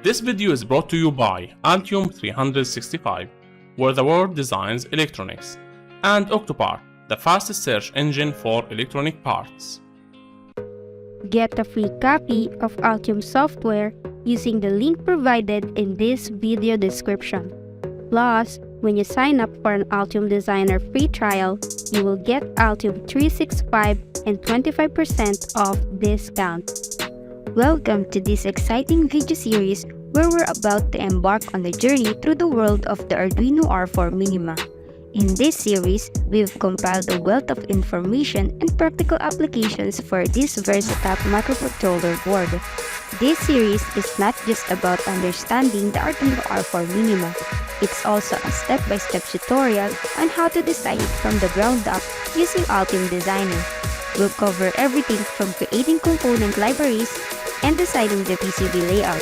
This video is brought to you by Altium 365, where the world designs electronics, and Octopart, the fastest search engine for electronic parts. Get a free copy of Altium software using the link provided in this video description. Plus, when you sign up for an Altium Designer free trial, you will get Altium 365 and 25% off discount. Welcome to this exciting video series where we're about to embark on the journey through the world of the Arduino R4 Minima. In this series, we've compiled a wealth of information and practical applications for this versatile microcontroller board. This series is not just about understanding the Arduino R4 Minima. It's also a step-by-step tutorial on how to design it from the ground up using Altium Designer. We'll cover everything from creating component libraries and designing the PCB layout.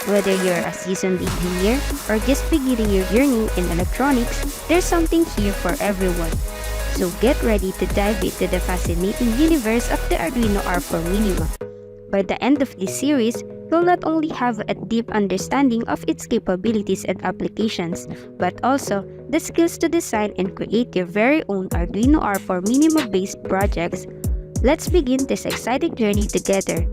Whether you're a seasoned engineer or just beginning your journey in electronics, there's something here for everyone. So get ready to dive into the fascinating universe of the Arduino R4 Minima. By the end of this series, you'll not only have a deep understanding of its capabilities and applications, but also the skills to design and create your very own Arduino R4 Minima-based projects. Let's begin this exciting journey together.